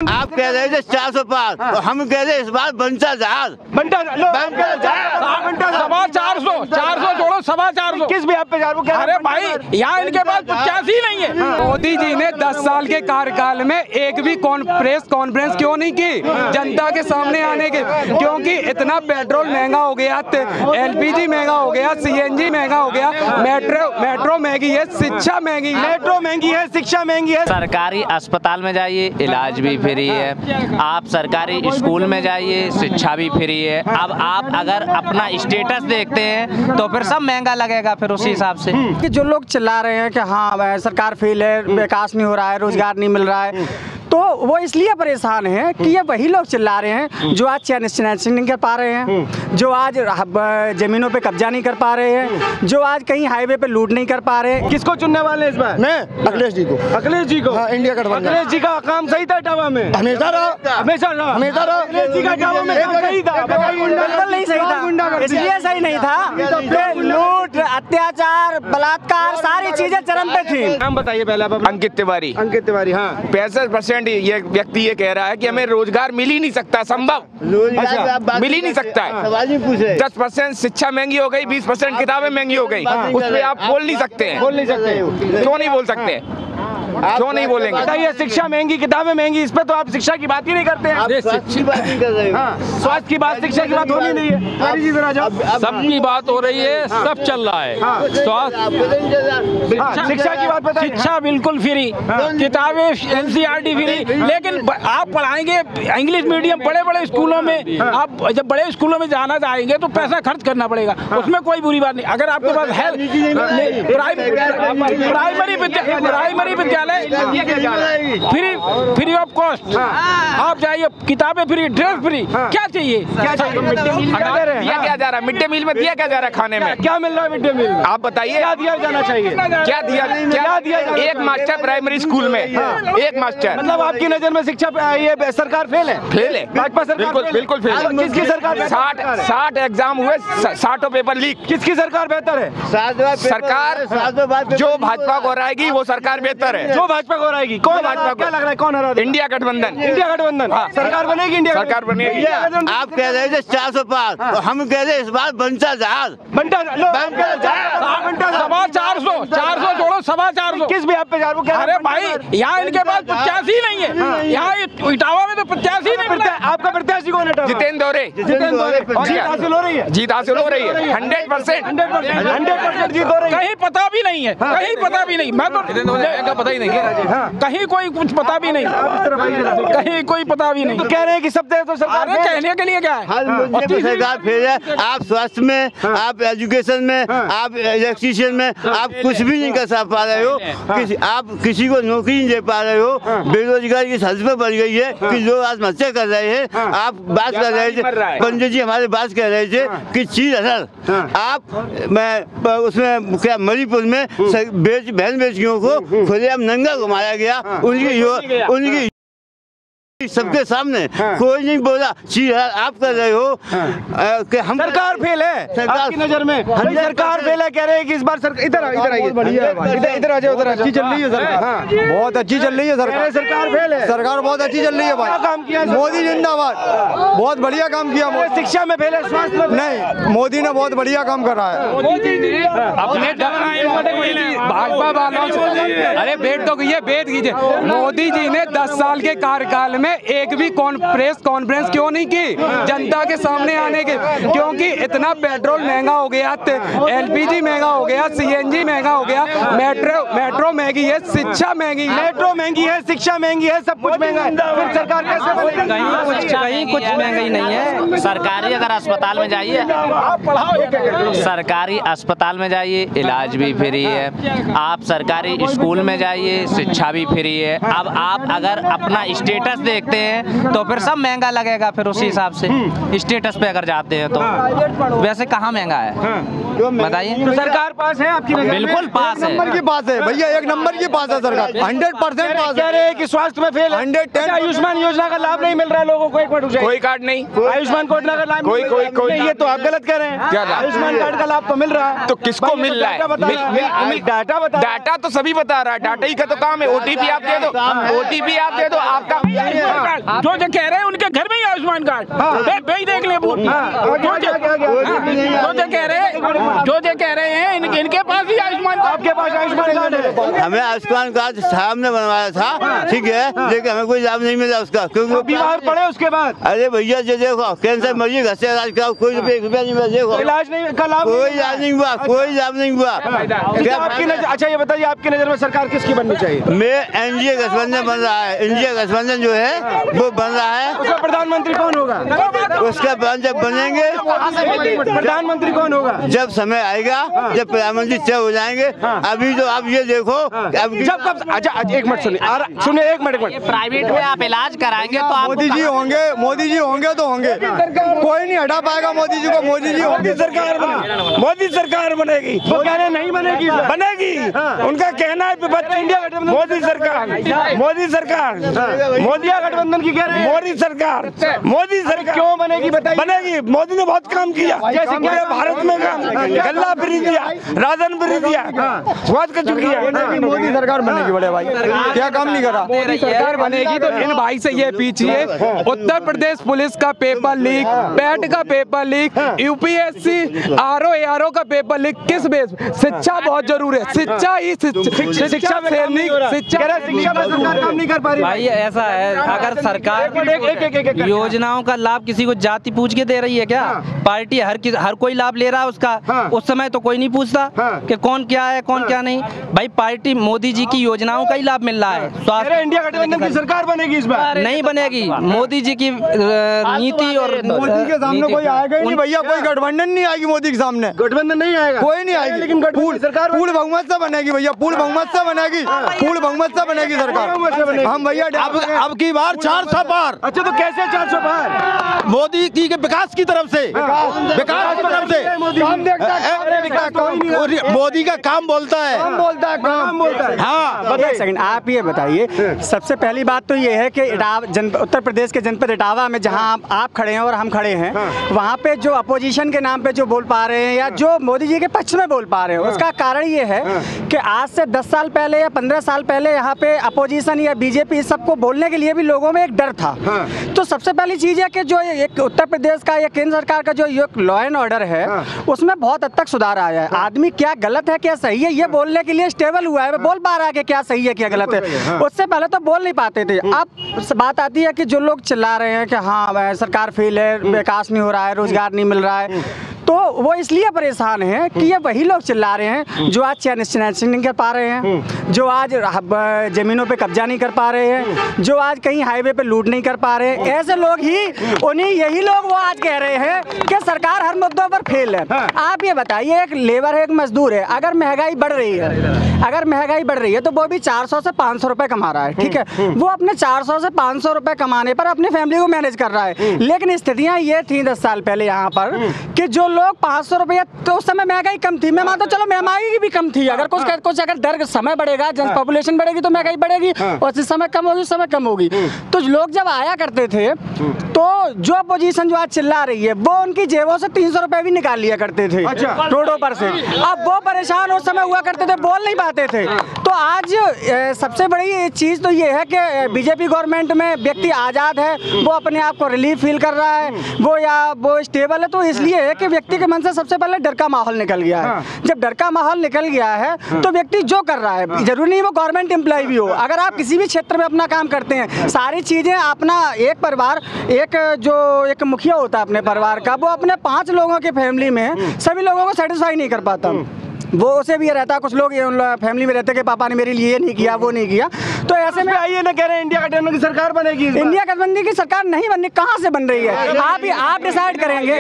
आप कह रहे थे 400 पार और हम कह रहे इस बार बनता जहाज सवा 400 जोड़ो, सवा 400 किस भी आप पे जा रहा? अरे भाई यहाँ इनके पास 85 नहीं है। मोदी जी ने 10 साल के कार्यकाल में एक भी प्रेस कॉन्फ्रेंस क्यों नहीं की जनता के सामने आने के? क्योंकि इतना पेट्रोल महंगा हो गया, LPG महंगा हो गया, CNG महंगा हो गया, मेट्रो महंगी है, शिक्षा महंगी, मेट्रो महंगी है, शिक्षा महंगी है। सरकारी अस्पताल में जाइए, इलाज भी फ्री है। आप सरकारी स्कूल में जाइए, शिक्षा भी फ्री है। अब आप अगर अपना स्टेटस देखते हैं तो फिर सब महंगा लगेगा फिर उसी हिसाब से। कि जो लोग चिल्ला रहे हैं कि हाँ सरकार फेल है, विकास नहीं हो रहा है, रोजगार नहीं मिल रहा है, तो वो इसलिए परेशान हैं कि ये वही लोग चिल्ला रहे हैं जो आज चैन नहीं कर पा रहे हैं, जो आज जमीनों पे कब्जा नहीं कर पा रहे हैं, जो आज कहीं हाईवे पे लूट नहीं कर पा रहे हैं। किसको चुनने वाले हैं इस बार? मैं अखिलेश जी को। अखिलेश जी को? हाँ, इंडिया गठबंधन। अखिलेश जी का काम सही था इटावा में? हमेशा रहा, हमेशा रहा, हमेशा रहा। अखिलेश जी का इटावा में काम सही था? बिल्कुल नहीं सही था, इसलिए सही नहीं था। लूट, अत्याचार, बलात्कार, सारी चीजें चरम पे थी। नाम बताइए पहले आप। अंकित तिवारी। अंकित तिवारी। हाँ, 65% ये व्यक्ति ये कह रहा है कि हमें रोजगार मिल ही नहीं सकता, संभव मिल ही नहीं सकता है। सवाल ही पूछ रहे 10% शिक्षा महंगी हो गई, 20% किताबें महंगी हो गई, उस पर आप बोल नहीं सकते हैं। बोल नहीं सकते। क्यों नहीं बोल सकते? क्यों नहीं बोलेंगे? बताइए, शिक्षा महंगी, किताबें महंगी, इस पे तो आप शिक्षा की बात ही नहीं करते हैं। स्वास्थ्य की बात नहीं कर रहे हो। स्वास्थ्य की बात, शिक्षा की बात होनी नहीं है। सबकी बात हो रही है, सब चल रहा है। शिक्षा की बात बताइए। शिक्षा बिल्कुल फ्री, किताबें NCERT फ्री, लेकिन आप पढ़ाएंगे इंग्लिश मीडियम बड़े बड़े स्कूलों में। आप जब बड़े स्कूलों में जाना चाहेंगे तो पैसा खर्च करना पड़ेगा, उसमें कोई बुरी बात नहीं। अगर आपके पास है प्राइमरी विद्यालय फ्री ऑफ कॉस्ट, आप जाइए, किताबें फ्री, ड्रेस फ्री, क्या चाहिए? क्या दिया जा रहा है मिड डे मील में? दिया क्या जा रहा है खाने में? क्या मिल रहा है मिड डे मील? आप बताइए, क्या दिया जाना चाहिए? क्या दिया? एक मास्टर प्राइमरी स्कूल में, एक मास्टर। मतलब आपकी नजर में शिक्षा ये सरकार फेल है? फेल है, भाजपा सरकार बिल्कुल फेल है। किसकी सरकार? 60 एग्जाम हुए, 60 पेपर लीक। किसकी सरकार बेहतर है? सरकार जो भाजपा को हराएगी वो सरकार बेहतर है। जो भाजपा को हराएगी? कौन भाजपा? क्या लग रहा है कौन हरा? इंडिया गठबंधन। इंडिया गठबंधन। सरकार बनेगी, इंडिया सरकार बनेगी। आप कह रहे थे 400 पार और हम कह रहे इस बार बनता जहाज। सवा 400 जोड़ो, सवा 400 किस भी आप पे जा रहा? अरे भाई यहाँ इनके पास 85 नहीं है। यहाँ इटावा में तो 85 नहीं है। आपका प्रत्याशी कौन है? जितेंद्र दौरे। जीत हासिल हो रही है? जीत हासिल हो रही है 100%। 100% जीत हो रही है। कहीं पता भी नहीं है, कहीं पता भी नहीं। मैं तो पता ही नहीं है, कहीं कोई कुछ पता भी नहीं, कहीं कोई पता भी नहीं। तो कह रहे हैं कि सब दे तो सरकार। अरे कहने के लिए क्या है? हर मुद्दे पे सरकार फेल है। आप स्वास्थ्य में, आप एजुकेशन में, आप इलेक्ट्रिशियन में, आप कुछ भी नहीं कर पा रहे हो। आप किसी को नौकरी नहीं दे पा रहे हो। बेरोजगारी की हद पे बढ़ गई है कि लोग आत्महत्या कर रहे हैं। आप बात कर रहे थे, पंडित जी हमारे बात कर रहे थे कि चीज असल आप मैं उसमें क्या मणिपुर में बहन बेटियों को खुलेआम नंगा घुमाया गया, उनकी सबके सामने कोई नहीं बोला। चीज आप कर रहे हो कि हम सरकार फेल है आपकी नजर में? सरकार फेल है, कह रहे हैं कि इस बार सरकार। इधर आइए, इधर आ जाओ, उधर अच्छी चल रही है सरकार। बहुत अच्छी चल रही है सरकार फेल है। सरकार बहुत अच्छी चल रही है भाई। काम किया मोदी जिंदाबाद, बहुत बढ़िया काम किया। शिक्षा में फेल है, स्वास्थ्य में नहीं, मोदी ने बहुत बढ़िया काम कर रहा है। अपने भाजपा वालों से अरे बैठ तो ये बैठ कीजिए। मोदी जी ने 10 साल के कार्यकाल में एक भी प्रेस कॉन्फ्रेंस क्यों नहीं की जनता के सामने आने के? क्योंकि इतना पेट्रोल महंगा हो गया, LPG महंगा हो गया, CNG महंगा हो गया, मेट्रो महंगी है, शिक्षा महंगी, मेट्रो महंगी है, शिक्षा महंगी है, सब कुछ महंगा है। फिर सरकार कैसे बनेगी? कहीं कुछ महंगाई नहीं है। सरकारी अगर अस्पताल में जाइए, सरकारी अस्पताल में जाइए, इलाज भी फ्री है। आप सरकारी स्कूल में जाइए, शिक्षा भी फ्री है। अब आप अगर अपना स्टेटस देखते हैं तो फिर सब महंगा लगेगा फिर उसी हिसाब से। स्टेटस पे अगर जाते हैं तो वैसे कहाँ महंगा है बताइए? तो सरकार पास है आपकी? बिल्कुल पास है, नंबर की पास है भैया, एक नंबर की पास है सरकार। 100% पास। कह रहे हैं कि स्वास्थ्य में फेल है। 110। आयुष्मान योजना का लाभ नहीं मिल रहा है लोगों को। एक मिनट, कोई कार्ड नहीं, आयुष्मान योजना का लाभ कोई ये तो आप गलत कह रहे हैं। क्या लाभ? आयुष्मान कार्ड का लाभ तो मिल रहा है। तो किसको मिल रहा है? डाटा बता, डाटा तो सभी बता रहा है। डाटा ही का तो काम है। OTP आप दे दो, OTP आप दे दो, आपका जो कह रहे हैं उनके घर में ही आयुष्मान कार्ड वही देख ले। जो कह रहे हैं इनके पास ही आयुष्मान कार्ड। आपके पास आयुष्मान कार्ड है? हमें आयुष्मान कार्ड साहब ने बनवाया था, ठीक है, लेकिन हमें कोई लाभ नहीं मिला उसका, क्योंकि वो बीमार पड़े उसके बाद। अरे भैया जो देखो कैंसर मरीज घर से इलाज कराओ, कोई ₹1 नहीं मिला। देखो इलाज नहीं, कोई इलाज नहीं हुआ, कोई लाभ नहीं हुआ। आपकी नजर, अच्छा ये बताइए आपकी नजर में सरकार किसकी बननी चाहिए? मैं एनडीए गठबंधन बन रहा है, इंडिया गठबंधन जो है वो बन रहा है। उसका प्रधानमंत्री कौन होगा? उसका जब बनेंगे प्रधानमंत्री कौन होगा? जब समय आएगा, जब प्रधानमंत्री तय हो जाएंगे। अभी तो आप ये देखो जब कब, अच्छा एक मिनट सुनिए, एक मिनट। प्राइवेट में आप इलाज कराएंगे तो आप मोदी जी होंगे तो होंगे, कोई नहीं हटा पाएगा मोदी जी को। मोदी जी होगी सरकार, मोदी सरकार बनेगी। वो कह रहे नहीं बनेगी, बनेगी, उनका कहना है इंडिया गठबंधन, मोदी सरकार, मोदी गठबंधन की कह रहे हैं। मोदी सरकार क्यों बनेगी बताइए? बनेगी। मोदी ने बहुत काम किया, पूरे भारत में काम, गल्ला फ्री दिया, राशन फ्री दिया, बहुत कुछ किया। मोदी सरकार बनेगी बड़े भाई, क्या काम नहीं करा? सरकार बनेगी तो इन भाई से ये पूछिए, उत्तर प्रदेश पुलिस का पेपर लीक, पैट का पेपर लीक, यूपीएससी आरओ का पेपर लीक, किस बेस? शिक्षा बहुत जरूरी है, शिक्षा सरकार काम नहीं कर पा रही। भाई ऐसा है, अगर सरकार योजनाओं का लाभ किसी को जाति पूछ के दे रही है क्या? पार्टी हर कोई लाभ ले रहा है उसका, उस समय तो कोई नहीं पूछता कि कौन क्या है कौन क्या नहीं। भाई पार्टी मोदी जी की योजनाओं का ही लाभ मिल रहा है। स्वास्थ्य इंडिया गठबंधन की सरकार बनेगी इस बार? नहीं बनेगी, मोदी जी की नीति और मोदी के सामने कोई आएगा ही नहीं भैया, कोई गठबंधन नहीं आएगी मोदी के सामने, गठबंधन नहीं आएगा, कोई नहीं आएगी। लेकिन सरकार पूर्ण बहुमत से बनेगी भैया, पूर्ण बहुमत से बनेगी, पूर्ण बहुमत से बनेगी सरकार। हम भैया अब की बार 400 पार। अच्छा तो कैसे 400 पार? मोदी की विकास की तरफ से, विकास की तरफ से मोदी का काम बोलता है, काम बोलता है। हाँ एक सेकंड, आप ये बताइए, सबसे पहली बात तो ये है कि उत्तर प्रदेश के जनपद इटावा में जहां आप खड़े हैं और हम खड़े हैं, वहां पे जो अपोजिशन के नाम पे जो बोल पा रहे हैं या जो मोदी जी के पक्ष में बोल पा रहे हैं, उसका कारण ये है कि आज से 10 साल पहले या 15 साल पहले यहाँ पे अपोजिशन या बीजेपी सबको बोलने के लिए भी लोगों में एक डर था। तो सबसे पहली चीज़ है कि जो एक उत्तर प्रदेश का या केंद्र सरकार का जो लॉ एंड ऑर्डर है उसमें बहुत हद तक सुधार आया है। आदमी क्या गलत है क्या सही है ये बोलने के लिए स्टेबल हुआ है, बोल पा रहा है कि क्या सही है क्या गलत है। उससे पहले तो बोल नहीं पाते थे। अब बात आती है कि जो लोग चिल्ला रहे हैं कि हाँ सरकार फेल है, विकास नहीं हो रहा है, रोजगार नहीं मिल रहा है, तो वो इसलिए परेशान हैं कि ये वही लोग चिल्ला रहे हैं जो आज चैन नहीं कर पा रहे हैं, जो आज जमीनों पे कब्जा नहीं कर पा रहे हैं, जो आज कहीं हाईवे पे लूट नहीं कर पा रहे हैं। ऐसे लोग ही यही लोग वो आज कह रहे हैं कि सरकार हर मुद्दों पर फेल है। आप ये बताइए, एक लेबर है, एक मजदूर है, अगर महंगाई बढ़ रही है तो वो भी 400 से 500 रुपए कमा रहा है, ठीक है, वो अपने 400 से 500 रुपए कमाने पर अपनी फैमिली को मैनेज कर रहा है। लेकिन स्थितियां ये थी 10 साल पहले यहाँ पर कि जो लोग 500 रुपया, तो उस समय महंगाई कम थी। मैं मानता चलो महंगाई भी कम थी, अगर कुछ अगर दर समय बढ़ेगा, जन पॉपुलेशन बढ़ेगी तो महंगाई बढ़ेगी, और जिस समय कम होगी उस समय कम होगी। तो लोग जब आया करते थे तो जो अपोजिशन जो आज चिल्ला रही है वो उनकी जेबों से 300 रुपए भी निकाल लिया करते थे रोडों पर से। अब वो परेशान उस समय हुआ करते थे, बोल नहीं पाते थे। तो आज सबसे बड़ी चीज तो ये है कि बीजेपी गवर्नमेंट में व्यक्ति आजाद है, वो अपने आप को रिलीफ फील कर रहा है, वो स्टेबल है। तो इसलिए है कि व्यक्ति के मन से सबसे पहले डर का माहौल निकल गया है। जब डर का माहौल निकल गया है तो व्यक्ति जो कर रहा है, जरूरी नहीं वो गवर्नमेंट एम्प्लॉय भी हो, अगर आप किसी भी क्षेत्र में अपना काम करते हैं, सारी चीजें अपना एक परिवार, एक मुखिया होता है अपने परिवार का, वो अपने 5 लोगों की फैमिली में सभी लोगों को सेटिस्फाई नहीं कर पाता। वो उसे भी रहता है, कुछ लोग फैमिली में रहते हैं कि पापा ने मेरे लिए नहीं किया, वो नहीं किया। तो ऐसे में आइए ना कह रहे हैं इंडिया गठबंधन की सरकार बनेगी। इंडिया गठबंधन की सरकार नहीं बननी, कहाँ से बन रही है? आप डिसाइड करेंगे,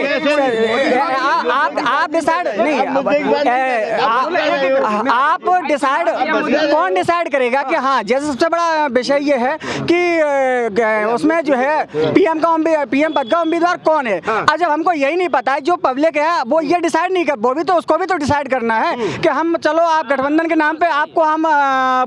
आप डिसाइड नहीं, आप डिसाइड, कौन डिसाइड करेगा कि हाँ, जैसे सबसे बड़ा विषय ये है कि उसमें जो है पीएम पद का उम्मीदवार कौन है। अब जब हमको यही नहीं पता है, जो पब्लिक है वो ये डिसाइड नहीं कर, वो भी तो उसको भी तो डिसाइड करना है कि हम चलो आप गठबंधन के नाम पे आपको हम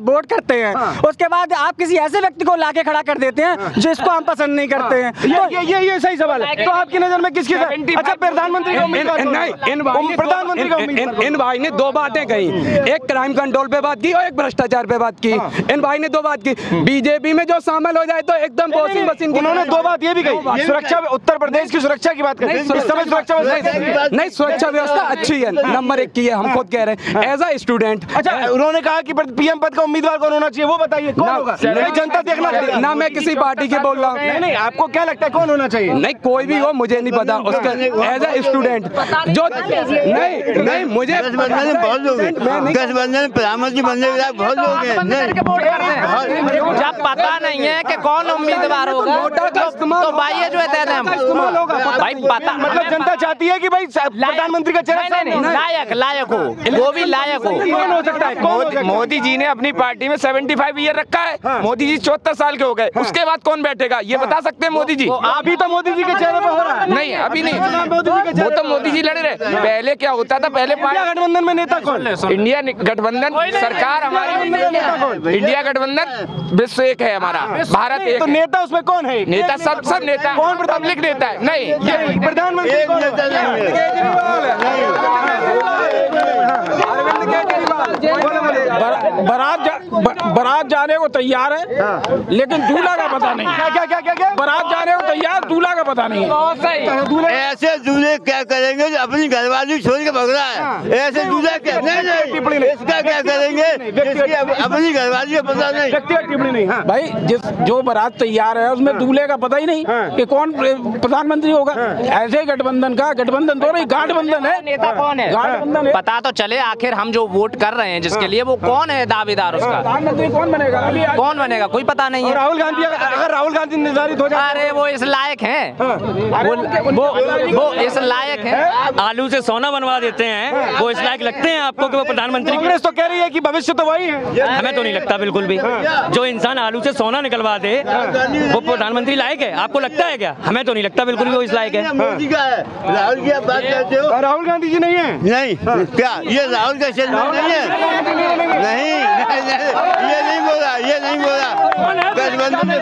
वोट करते हैं, उसके बाद आप किसी ऐसे व्यक्ति को लाके खड़ा कर देते हैं जिसको हम पसंद नहीं करते हैं। तो ये सही सवाल है। तो आपकी नजर में किसकी? अच्छा, प्रधानमंत्री का उम्मीदवार प्रधानमंत्री का इन भाई ने दो बातें कही, एक क्राइम कंट्रोल पे बात की और एक भ्रष्टाचार पे बात की। इन भाई ने दो बात की, बीजेपी में जो शामिल हो जाए तो एकदम वॉशिंग मशीन। उन्होंने दो बात ये भी कही, सुरक्षा, उत्तर प्रदेश की सुरक्षा की बात करते हैं। इस समय सुरक्षा नहीं, सुरक्षा व्यवस्था अच्छी है, नंबर 1 की है, हम खुद कह रहे हैं एज अ स्टूडेंट। अच्छा, उन्होंने कहा कि पीएम पद का उम्मीदवार कौन होना चाहिए, वो बताइए कौन होगा? जनता देखना चाहिए ना, मैं किसी पार्टी के बोल रहा हूँ। नहीं, आपको क्या लगता है कौन होना चाहिए? नहीं, कोई भी हो, मुझे नहीं पता उसका एज अ स्टूडेंट जो नहीं मुझे बहुत लोग हैं, गठबंधन प्रधानमंत्री बनने के बहुत लोग हैं। जब पता नहीं है कि कौन उम्मीदवार होगा तो भाई ये जो है भाई पता, मतलब जनता चाहती है कि भाई प्रधानमंत्री का चेहरा लायक हो, वो भी लायक हो। कौन हो सकता है? मोदी जी ने अपनी पार्टी में 75 ईयर रखा है। मोदी जी 74 साल के हो गए, उसके बाद कौन बैठेगा ये बता सकते हैं मोदी जी? अभी तो मोदी जी के चेहरे पे हो रहा है। नहीं, अभी नहीं, वो तो मोदी जी लड़ रहे। पहले क्या होता था, पहले गठबंधन में नेता कौन? इंडिया गठबंधन सरकार हमारी, इंडिया गठबंधन विश्व एक है, हमारा भारत एक। तो नेता उसमें कौन है? नेता सब नेता कौन? पब्लिक नेता है नहीं, ये प्रधानमंत्री बारात जाने को तैयार है लेकिन दूल्हा का पता नहीं। क्या? बारात जाने को तैयार, दूल्हा का पता नहीं है। ऐसे दूल्हे क्या करेंगे जो अपनी घरवाली छोड़ के भग रहा है? ऐसे दूल्हा क्या? नहीं, इसका क्या करेंगे अपनी घरवाली का पता नहीं? टिप्पणी नहीं। भाई जो बारात तैयार है उसमें दूल्हे का पता ही नहीं कि कौन प्रधानमंत्री होगा। ऐसे गठबंधन तो नहीं, गाठबंधन है। नेता कौन है गाठबंधन है, पता तो चले आखिर हम जो वोट कर रहे हैं जिसके लिए, वो कौन है दावेदार उसका? प्रधानमंत्री कौन बनेगा? कौन बनेगा कोई पता नहीं है। राहुल गांधी, अगर राहुल गांधी निर्धारित हो जाए, अरे वो इस लायक हैं, वो इस लायक हैं। आलू से सोना बनवा देते हैं, वो इस लायक लगते हैं आपको कि वो प्रधानमंत्री? कांग्रेस तो कह रही है कि भविष्य तो वही है। हमें तो नहीं लगता बिल्कुल भी। जो इंसान आलू से सोना निकलवा दे वो प्रधानमंत्री लायक है? आपको लगता है क्या? हमें तो नहीं लगता बिल्कुल भी वो इस लायक है। मोदी का है, राहुल की आप बात करते हो? राहुल गांधी जी नहीं है? नहीं, क्या ये राहुल का चेहरा नहीं है? नहीं, ये नहीं बोला।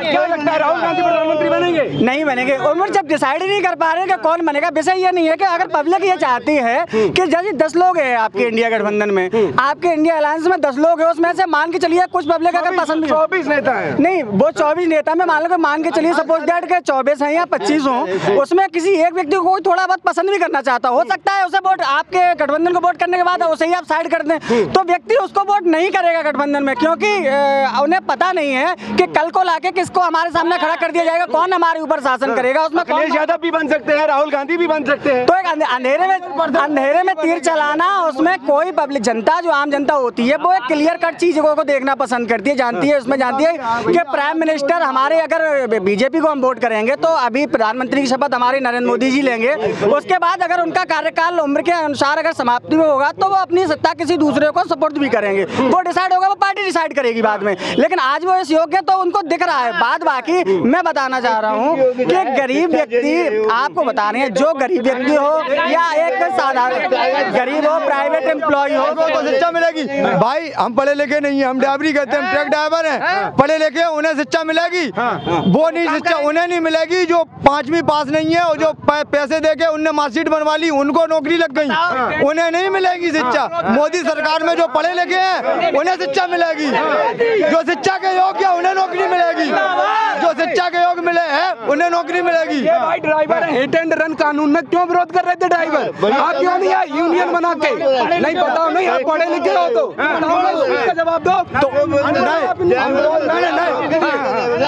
क्या लगता है राहुल गांधी प्रधानमंत्री बनेंगे? नहीं बनेंगे। और जब डिसाइड नहीं कर पा रहे हैं कि कौन बनेगा, विषय ये नहीं है कि अगर पब्लिक ये चाहती है कि जैसे 10 लोग हैं आपके इंडिया गठबंधन में, आपके इंडिया अलायंस में 10 लोग हैं, उसमें से मान के चलिए कुछ पब्लिक अगर पसंद 24 नेता है। नहीं, वो 24 नेता में मान के चलिए सपोज दैट के 24 हैं या 25 हों, उसमें किसी एक व्यक्ति को कोई थोड़ा बहुत पसंद भी करना चाहता हो सकता है, उसे वोट आपके गठबंधन को वोट करने के बाद उसे ही आप साइड कर दें, तो व्यक्ति उसको वोट नहीं करेगा गठबंधन में, क्योंकि उन्हें पता नहीं है कि कल को लाके किसको हमारे सामने खड़ा कर दिया जाएगा, कौन हमारे ऊपर शासन करेगा। उसमें अखिलेश यादव भी बन सकते हैं, राहुल गांधी भी बन सकते हैं। तो एक अंधेरे में तीर चलाना, उसमें कोई पब्लिक जनता, जो आम जनता होती है, वो एक क्लियर कट चीजों को देखना पसंद करती है, जानती है, उसमें जानती है कि प्राइम मिनिस्टर हमारे, अगर बीजेपी को हम वोट करेंगे तो अभी प्रधानमंत्री की शपथ हमारे नरेंद्र मोदी जी लेंगे, उसके बाद अगर उनका कार्यकाल उम्र के अनुसार अगर समाप्ति में होगा तो वो अपनी सत्ता किसी दूसरे को सपोर्ट भी करेंगे, वो डिसाइड होगा, वो पार्टी डिसाइड करेगी बाद में, लेकिन आज वो इस योग्य तो उनको दिख रहा है। बात बाकी मैं बताना चाह रहा हूँ कि गरीब व्यक्ति, आपको बता रहे हैं, जो गरीब व्यक्ति हो या एक साधारण गरीब हो, प्राइवेट एम्प्लॉय हो, तो शिक्षा मिलेगी। भाई हम पढ़े लिखे नहीं है, हम ड्राइवरी करते हैं, हम ट्रक ड्राइवर हैं, पढ़े लिखे उन्हें शिक्षा मिलेगी, वो नहीं शिक्षा उन्हें नहीं मिलेगी जो 5वीं पास नहीं है और जो पैसे देके उनने मार्कशीट बनवा ली, उनको नौकरी लग गई, उन्हें नहीं मिलेगी शिक्षा। मोदी सरकार में जो पढ़े लिखे हैं उन्हें शिक्षा मिलेगी, जो शिक्षा के योग्य है उन्हें नौकरी मिलेगी, जो शिक्षा के योग्य मिले हैं उन्हें नौकरी मिलेगी। भाई ड्राइवर हिट एंड रन कानून में क्यों विरोध कर रहे थे ड्राइवर? आप क्यों नहीं आए यूनियन बना के? नहीं बताओ, नहीं आप पढ़े लिखे हो तो इसका जवाब दो।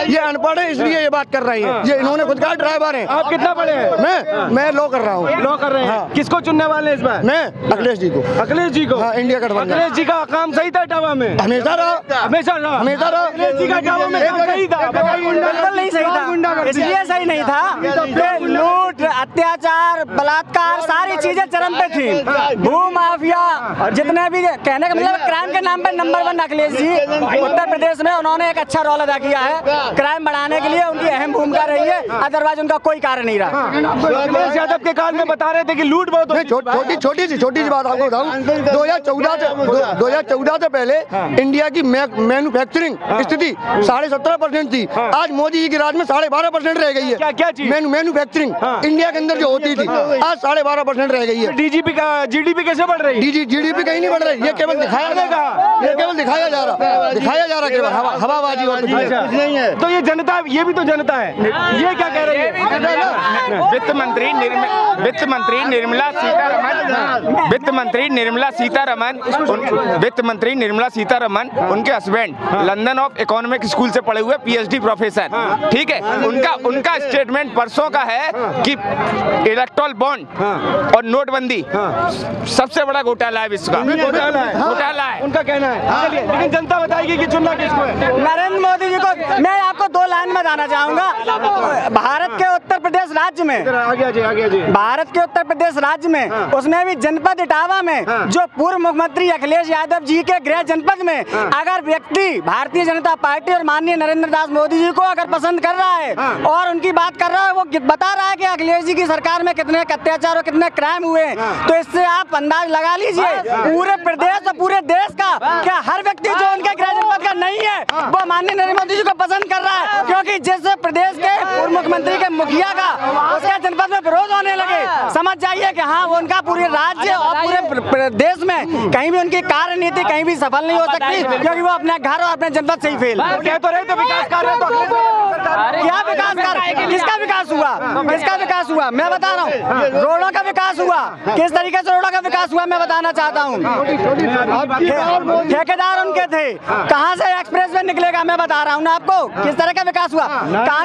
ये अनपढ़ है इसलिए ये बात कर रही है, ये इन्होंने खुद कहा ड्राइवर है। आप कितना पढ़े हैं? मैं लॉ कर रहा हूँ। लॉ कर रहे हैं, किसको चुनने वाले हैं इस बार? मैं अखिलेश जी को। अखिलेश जी को? हाँ, इंडिया गठबंधन। अखिलेश जी का काम सही था इटावा में? हमेशा रहा, हमेशा रहा। अखिलेश जी का इटावा में सही था, बिल्कुल नहीं सही था, इसलिए सही नहीं था, लूट अत्याचार, बलात्कार, सारी चीजें चरम पे थी। भू माफिया, जितने भी कहने का मतलब क्राइम के नाम पे नंबर 1 अखिलेश जी उत्तर प्रदेश में उन्होंने एक अच्छा रोल अदा किया है। क्राइम बढ़ाने के लिए उनकी अहम भूमिका रही है, अदरवाइज उनका कोई कार्य नहीं रहा। अखिलेश यादव के काल में बता रहे थे कि लूट बहुत होती। छोटी सी बात आपको बताऊं, 2014 से पहले इंडिया की मैन्युफैक्चरिंग स्थिति 17.5% थी। आज मोदी जी के राज में 12.5% रह गई है। क्या चीज? मैन्युफैक्चरिंग इंडिया के अंदर जो होती थी आज 12.5% रह गई है। डीजीपी का जीडीपी कैसे बढ़ रही है? जीडीपी कहीं नहीं बढ़ रही, ये केवल दिखाया जा रहा, केवल हवाबाजी और कुछ नहीं है। तो ये जनता, ये भी तो जनता है, ये क्या कह रही है? वित्त मंत्री निर्मला सीतारमन उनके husband London of economic school से पढ़े हुए PhD प्रोफेसर, ठीक है। उनका स्टेटमेंट परसों का है कि इलेक्टोरल बॉन्ड और नोटबंदी सबसे बड़ा घोटाला है विश्व का। घोटाला है उनका कहना है। लेकिन जनता बताएगी कि चुनना किसको है। नरेंद्र मोदी जी को मैं आपको 2 लाइन में बताना चाहूंगा। भारत के उत्तर प्रदेश राज्य में, भारत के उत्तर प्रदेश राज्य में, उसमें भी जनपद इटावा में जो पूर्व मुख्यमंत्री अखिलेश यादव जी के गृह जनपद में अगर व्यक्ति भारतीय जनता पार्टी और माननीय नरेंद्र दास मोदी जी को अगर पसंद कर रहा है और उनकी बात कर रहा है, वो बता रहा है कि अखिलेश जी की सरकार में कितने अत्याचार और कितने क्राइम हुए, तो इससे आप अंदाज लगा लीजिए पूरे प्रदेश और पूरे देश का क्या हर व्यक्ति जो उनके गृह जनपद का नहीं है वो माननीय नरेंद्र मोदी जी को पसंद कर रहा है। क्योंकि जिस प्रदेश के पूर्व मुख्यमंत्री के मुखिया का उसके जनपद में विरोध होने लगे, समझ जाइए कि हाँ वो उनका पूरे राज्य और पूरे देश में कहीं भी उनकी कार्यनीति कहीं भी सफल नहीं हो सकती, क्योंकि वो अपने घर और अपने जनपद से ही फेल। कह तो रहे थे विकास कार्य, तो क्या विकास कार्य? किसका विकास हुआ? किसका विकास हुआ? मैं बता रहा हूँ, रोडों का विकास हुआ। किस तरीके से रोडों का विकास हुआ मैं बताना चाहता हूँ। ठेकेदार उनके थे, कहाँ से एक्सप्रेस वे निकलेगा मैं बता रहा हूँ ना आपको। किस तरह का विकास हुआ,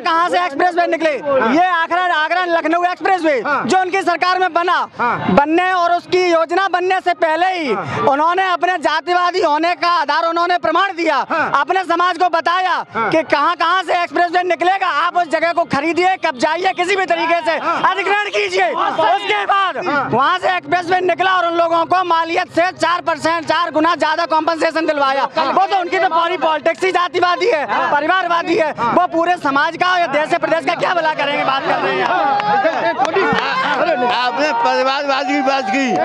कहाँ से एक्सप्रेस वे निकले। ये आगरा लखनऊ एक्सप्रेस वे जो उनकी सरकार में बनने और उसकी योजना बनने से पहले ही उन्होंने अपने जातिवादी होने का आधार उन्होंने प्रमाण दिया, अपने समाज को बताया कि कहाँ से एक्सप्रेस वे निकलेगा। आप उस जगह को खरीदिए, कब्जाइए, किसी भी तरीके से अधिग्रहण कीजिए। उसके बाद वहाँ से एक्सप्रेस वे निकला और उन लोगों को मालियत से 4 गुना ज्यादा कॉम्पनसेशन दिलवाया। वो तो उनकी तो पूरी पॉलिटिक्स ही जातिवादी है, परिवारवादी है। वो पूरे समाज का या देश से प्रदेश का क्या भला करेंगे, बात कर रहे हैं। आपने परिवारवाद की बात की,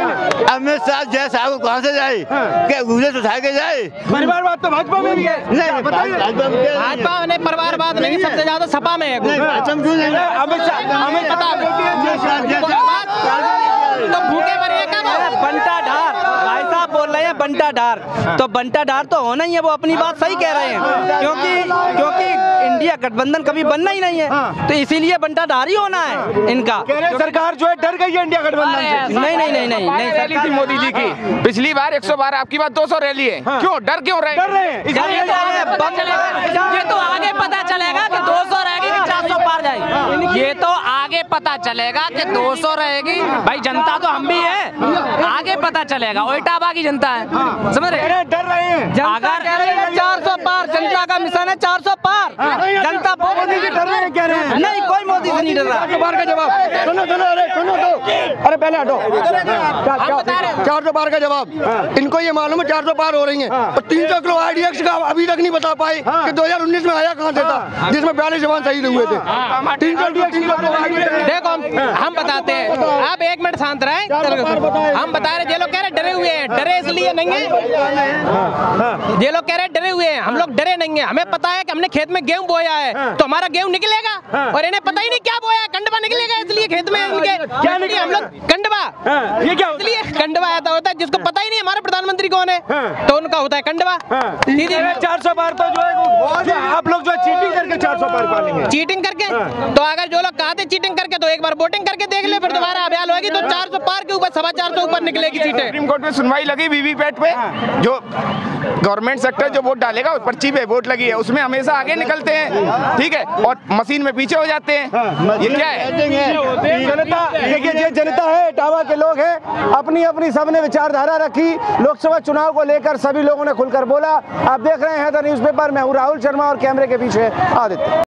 अमित शाह जय साहब कहाँ से जाए, क्या गुजरात उठा के जाए? परिवारवाद तो भाजपा में भी है। नहीं, भाजपा ने परिवारवाद नहीं, सबसे ज्यादा सपा में है। अमित शाह तो भूखे मरिए कब? बंटा ढार भाई साहब बोल रहे हैं, बंटा ढार तो बंटा ढार तो होना ही है। वो अपनी बात सही कह रहे हैं, क्योंकि इंडिया गठबंधन कभी बनना ही नहीं है, तो इसीलिए बंटा ढार ही होना है इनका। सरकार जो है डर गई है इंडिया गठबंधन से। नहीं रैली थी मोदी जी की पिछली बार 112, आपकी बात 200 रैली है। क्यों डर क्यों रहे? ये तो आगे पता चलेगा कि 200 रहेगी कि 400 पार जाएगी। ये तो आगे पता चलेगा कि 200 रहेगी। भाई जनता तो हम भी है, आगे पता चलेगा। इटावा की जनता है, समझ रहे? डर रहे हैं। अगर 400 पार जनता का मिशन है, 400 पार जनता मोदी जी डर रहे हैं, कह रहे हैं। नहीं, कोई मोदी से नहीं डर रहा। 400 पार का जवाब सुनो, अरे पहले हटो। 400 पार का जवाब इनको ये मालूम है 400 पार हो रही है, और 300 किलो IDX का अभी तक नहीं बता पाए कि 2019 में आया कहाँ से था, जिसमें 42 जवान शहीद हुए थे। 300 देखो हम बताते हैं, आप 1 मिनट शांत रहे। हम बता रहे, ये लोग कह रहे डरे हुए हैं, डरे इसलिए नहीं है। ये लोग कह रहे डरे हुए हैं, हम लोग डरे नहीं है। हमें पता है कि हमने खेत में गेहूं बोया है, तो हमारा गेहूं निकलेगा, और इन्हें पता ही नहीं क्या बोया है, कंडवा निकलेगा। इसलिए खेत में इनके क्या निकले, हम लोग कंडवा, ये क्या इसलिए कंडवा आता होता है, जिसको पता ही नहीं हमारे प्रधानमंत्री कौन है, तो उनका होता है कंडवा। 400 पार तो जो है आप लोग जो चीटिंग करके 400 पार पालेंगे। चीटिंग करके तो अगर जो लोग कहते चीटिंग करके, तो एक बार वोटिंग करके देख ले, फिर दोबारा अभियान होगी तो 400 पार के ऊपर 450 ऊपर निकलेगी सीटें। सुप्रीम कोर्ट में सुनवाई लगी वीवीपैट पे, जो गवर्नमेंट सेक्टर जो वोट डालेगा उस पर्ची पे वोट लगी है, उसमें हमेशा आगे निकलते हैं, ठीक है, और मशीन में पीछे हो जाते हैं। ये क्या है? जनता, देखिए ये जनता है, इटावा के लोग हैं, अपनी अपनी सबने विचारधारा रखी। लोकसभा चुनाव को लेकर सभी लोगों ने खुलकर बोला। आप देख रहे हैं द न्यूज़पेपर, मैं हूँ राहुल शर्मा और कैमरे के पीछे आदित्य।